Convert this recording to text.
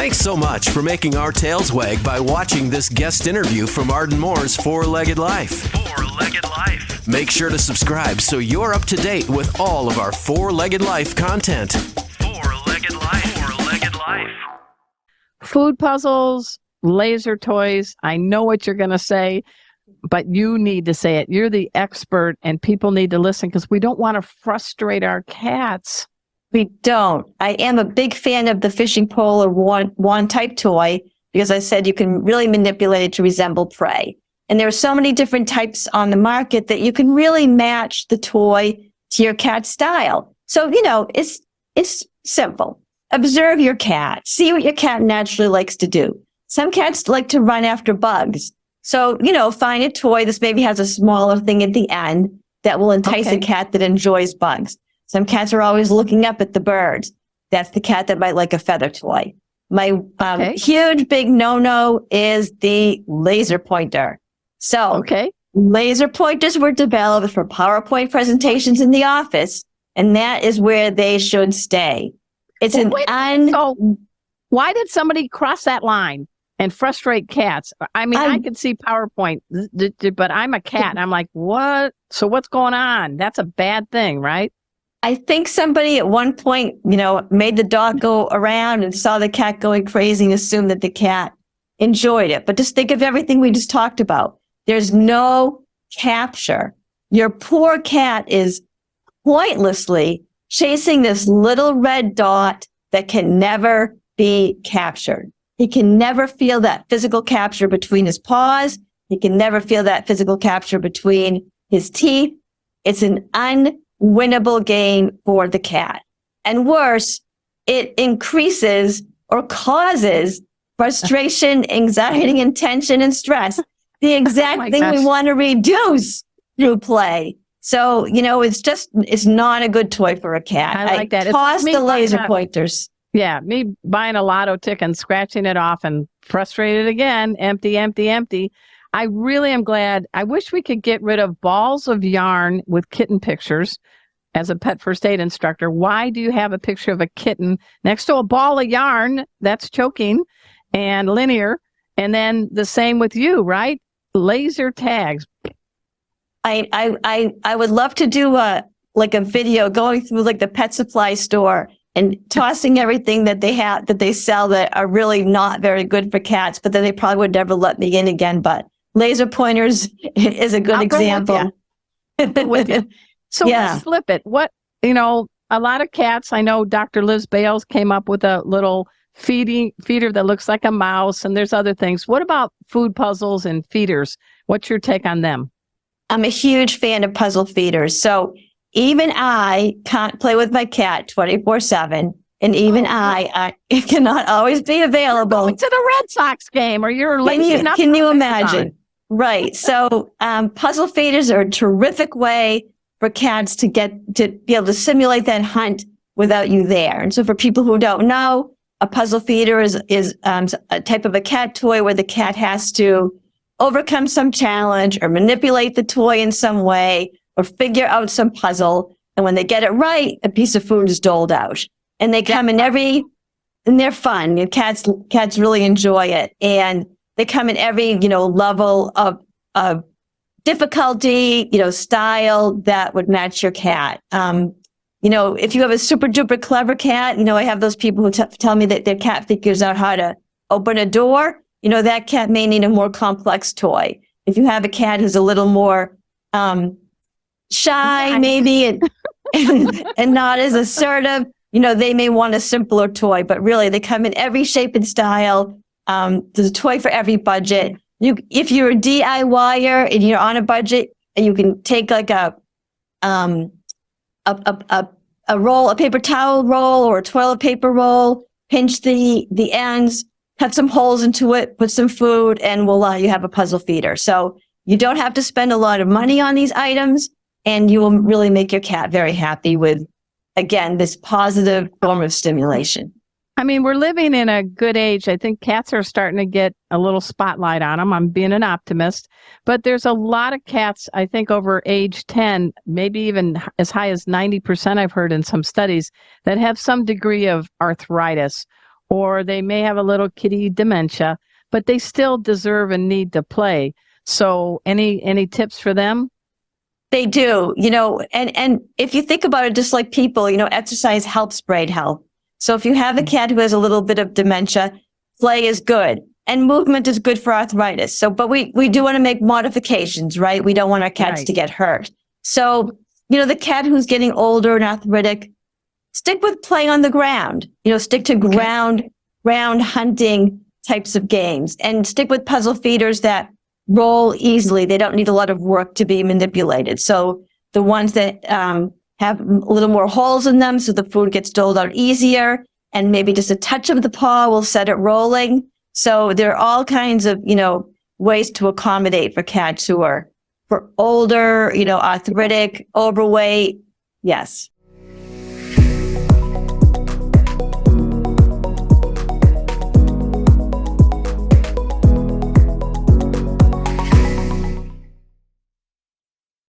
Thanks so much for making our tails wag by watching this guest interview from Arden Moore's Four-Legged Life. Four-Legged Life. Make sure to subscribe so you're up to date with all of our Four-Legged Life content. Four-Legged Life. Four-Legged Life. Food puzzles, laser toys. I know what you're going to say, but you need to say it. You're the expert, and people need to listen because we don't want to frustrate our cats. We don't. I am a big fan of the fishing pole or wand type toy because I said you can really manipulate it to resemble prey. And there are so many different types on the market that you can really match the toy to your cat's style. So, it's simple. Observe your cat. See what your cat naturally likes to do. Some cats like to run after bugs. So, find a toy. This maybe has a smaller thing at the end that will entice a cat that enjoys bugs. Some cats are always looking up at the birds. That's the cat that might like a feather toy. My huge big no-no is the laser pointer. So laser pointers were developed for PowerPoint presentations in the office, and that is where they should stay. It's So why did somebody cross that line and frustrate cats? I mean, I could see PowerPoint, but I'm a cat. And I'm like, what? So what's going on? That's a bad thing, right? I think somebody at one point, made the dog go around and saw the cat going crazy and assumed that the cat enjoyed it. But just think of everything we just talked about. There's no capture. Your poor cat is pointlessly chasing this little red dot that can never be captured. He can never feel that physical capture between his paws. He can never feel that physical capture between his teeth. It's an unwinnable game for the cat. And worse, it increases or causes frustration, anxiety, and tension and stress. The exact thing we want to reduce through play. So, it's not a good toy for a cat. I like that. Toss the laser pointers. Yeah, me buying a lotto ticket and scratching it off and frustrated again. Empty, empty, empty. I really am glad. I wish we could get rid of balls of yarn with kitten pictures. As a pet first aid instructor, why do you have a picture of a kitten next to a ball of yarn that's choking and linear? And then the same with you, right? Laser tags. I would love to do a video going through the pet supply store and tossing everything that they sell that are really not very good for cats, but then they probably would never let me in again. But laser pointers is a good example. With you. So let's flip it. A lot of cats, I know Dr. Liz Bales came up with a little feeder that looks like a mouse, and there's other things. What about food puzzles and feeders? What's your take on them? I'm a huge fan of puzzle feeders. So even I can't play with my cat 24/7, and even I cannot always be available. You're going to the Red Sox game, or you're late. Can you imagine? Right. So puzzle feeders are a terrific way for cats to be able to simulate that hunt without you there. And so for people who don't know, a puzzle feeder is a type of a cat toy where the cat has to overcome some challenge or manipulate the toy in some way or figure out some puzzle. And when they get it right, a piece of food is doled out. And they come and they're fun. And cats really enjoy it. And they come in every, level of difficulty, style that would match your cat. If you have a super duper clever cat, I have those people who tell me that their cat figures out how to open a door. That cat may need a more complex toy. If you have a cat who's a little more shy, maybe, and not as assertive, they may want a simpler toy. But really, they come in every shape and style. There's a toy for every budget. If you're a DIYer and you're on a budget, and you can take a paper towel roll or a toilet paper roll, pinch the ends, cut some holes into it, put some food, and voila, you have a puzzle feeder. So you don't have to spend a lot of money on these items, and you will really make your cat very happy with, again, this positive form of stimulation. I mean, we're living in a good age. I think cats are starting to get a little spotlight on them. I'm being an optimist. But there's a lot of cats, I think, over age 10, maybe even as high as 90%, I've heard in some studies, that have some degree of arthritis or they may have a little kitty dementia, but they still deserve and need to play. So any tips for them? They do, and if you think about it, just like people, exercise helps brain health. So if you have a cat who has a little bit of dementia, play is good and movement is good for arthritis. So, but we do want to make modifications, right? We don't want our cats to get hurt. So, the cat who's getting older and arthritic, stick with playing on the ground, stick to ground hunting types of games, and stick with puzzle feeders that roll easily. They don't need a lot of work to be manipulated. So the ones that have a little more holes in them, so the food gets doled out easier, and maybe just a touch of the paw will set it rolling. So there are all kinds of, ways to accommodate for cats who are for older, arthritic, overweight. Yes.